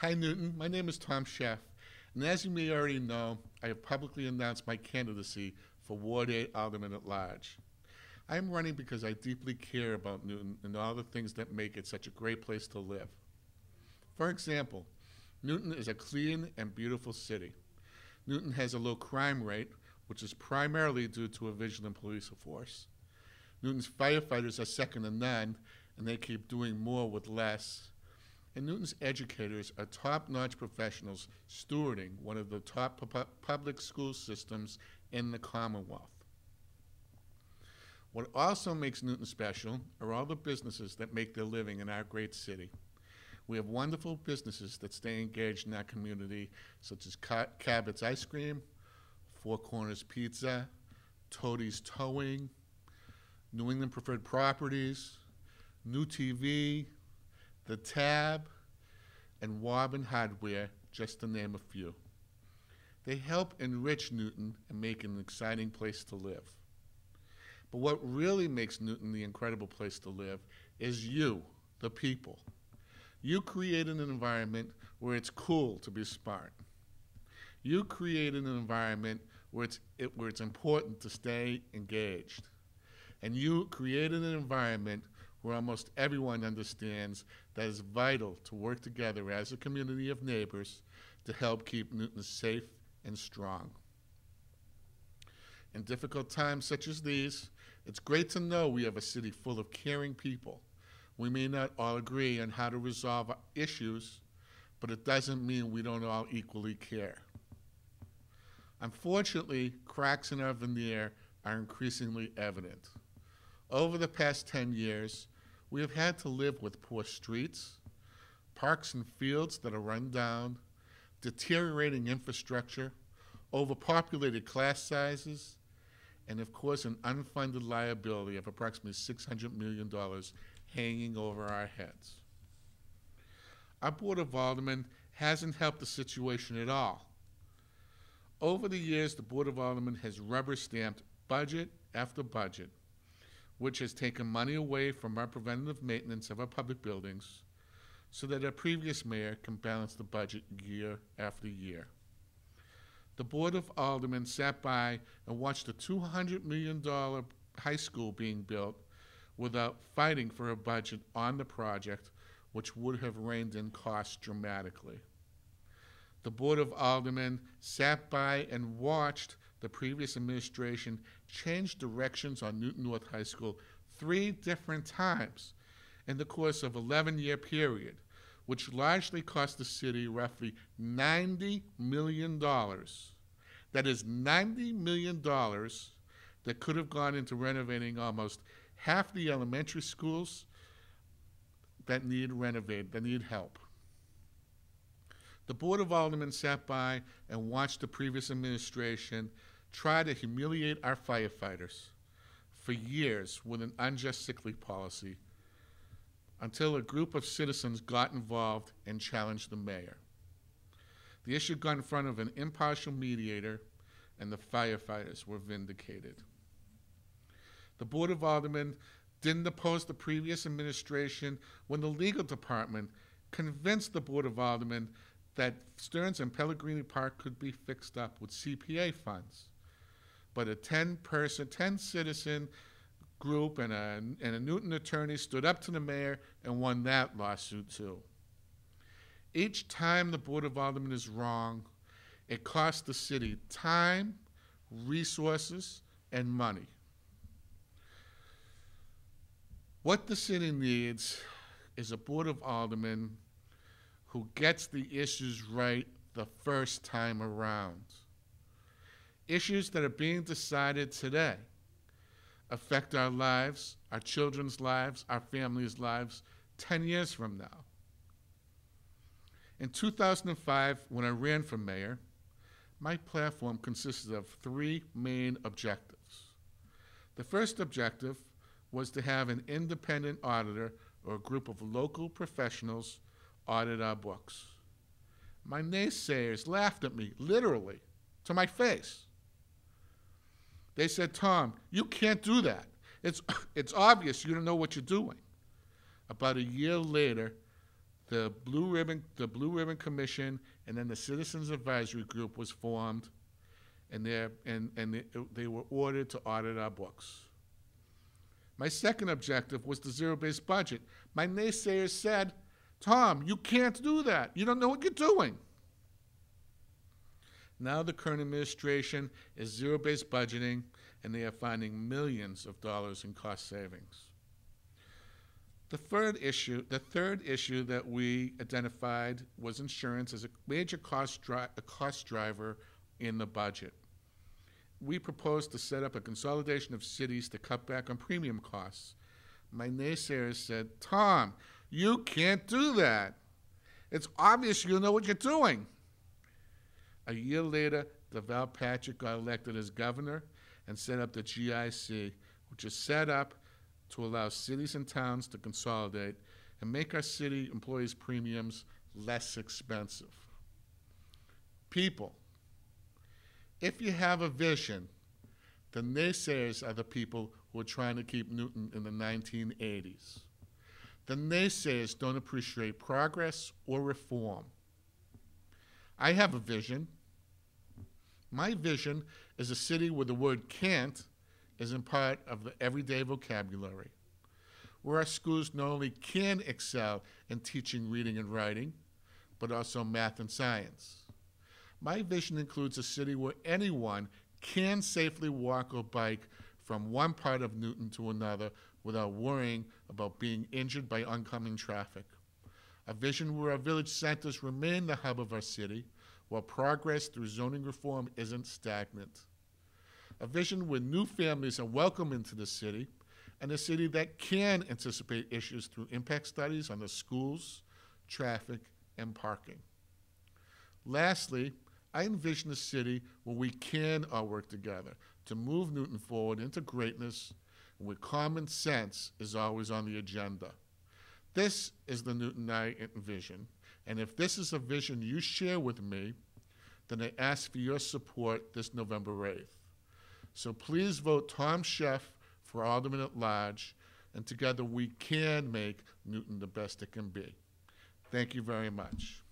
Hi, Newton. My name is Tom Sheff, and as you may already know, I have publicly announced my candidacy for Ward 8 Alderman at Large. I am running because I deeply care about Newton and all the things that make it such a great place to live. For example, Newton is a clean and beautiful city. Newton has a low crime rate, which is primarily due to a vigilant police force. Newton's firefighters are second to none, and they keep doing more with less. And Newton's educators are top-notch professionals stewarding one of the top public school systems in the Commonwealth. What also makes Newton special are all the businesses that make their living in our great city. We have wonderful businesses that stay engaged in our community, such as Cabot's Ice Cream, Four Corners Pizza, Toadie's Towing, New England Preferred Properties, New TV, The Tab, and Warbin Hardware, just to name a few. They help enrich Newton and make it an exciting place to live. But what really makes Newton the incredible place to live is you, the people. You create an environment where it's cool to be smart. You create an environment where it's important to stay engaged. And you create an environment where almost everyone understands that it's vital to work together as a community of neighbors to help keep Newton safe and strong. In difficult times such as these, it's great to know we have a city full of caring people. We may not all agree on how to resolve our issues, but it doesn't mean we don't all equally care. Unfortunately, cracks in our veneer are increasingly evident. Over the past 10 years, we have had to live with poor streets, parks and fields that are run down, deteriorating infrastructure, overpopulated class sizes, and of course an unfunded liability of approximately $600 million hanging over our heads. Our Board of Aldermen hasn't helped the situation at all. Over the years, the Board of Aldermen has rubber-stamped budget after budget, which has taken money away from our preventative maintenance of our public buildings so that our previous mayor can balance the budget year after year. The Board of Aldermen sat by and watched a $200 million high school being built without fighting for a budget on the project, which would have reined in costs dramatically. The Board of Aldermen sat by and watched the previous administration changed directions on Newton North High School 3 different times in the course of an 11-year period, which largely cost the city roughly $90 million. That is $90 million that could have gone into renovating almost half the elementary schools that need renovated, that need help. The Board of Aldermen sat by and watched the previous administration try to humiliate our firefighters for years with an unjust sick leave policy until a group of citizens got involved and challenged the mayor. The issue got in front of an impartial mediator, and the firefighters were vindicated. The Board of Aldermen didn't oppose the previous administration when the legal department convinced the Board of Aldermen that Stearns and Pellegrini Park could be fixed up with CPA funds. But a 10-citizen group and a Newton attorney stood up to the mayor and won that lawsuit too. Each time the Board of Aldermen is wrong, it costs the city time, resources, and money. What the city needs is a Board of Aldermen who gets the issues right the first time around. Issues that are being decided today affect our lives, our children's lives, our families' lives 10 years from now. In 2005, when I ran for mayor, my platform consisted of 3 main objectives. The first objective was to have an independent auditor or a group of local professionals audit our books. My naysayers laughed at me, literally, to my face. They said, "Tom, you can't do that. It's obvious you don't know what you're doing." About a year later, The Blue Ribbon Commission and then the Citizens Advisory Group was formed, and they were ordered to audit our books. My second objective was the zero-based budget. My naysayers said, Tom, you can't do that. You don't know what you're doing. Now the current administration is zero-based budgeting, and they are finding millions of dollars in cost savings. The third issue that we identified was insurance as a major cost driver in the budget. We proposed to set up a consolidation of cities to cut back on premium costs. My naysayers said, Tom, you can't do that. It's obvious you know what you're doing. A year later, DeVal Patrick got elected as governor and set up the GIC, which is set up to allow cities and towns to consolidate and make our city employees' premiums less expensive. People, if you have a vision, the naysayers are the people who are trying to keep Newton in the 1980s. The naysayers don't appreciate progress or reform. I have a vision. My vision is a city where the word can't isn't part of the everyday vocabulary, where our schools not only can excel in teaching reading and writing, but also math and science. My vision includes a city where anyone can safely walk or bike from one part of Newton to another without worrying about being injured by oncoming traffic. A vision where our village centers remain the hub of our city, while progress through zoning reform isn't stagnant. A vision where new families are welcome into the city, and a city that can anticipate issues through impact studies on the schools, traffic, and parking. Lastly, I envision a city where we can all work together to move Newton forward into greatness, and where common sense is always on the agenda. This is the Newton I envision, and if this is a vision you share with me, then I ask for your support this November 8th. So please vote Tom Sheff for Alderman at Large, and together we can make Newton the best it can be. Thank you very much.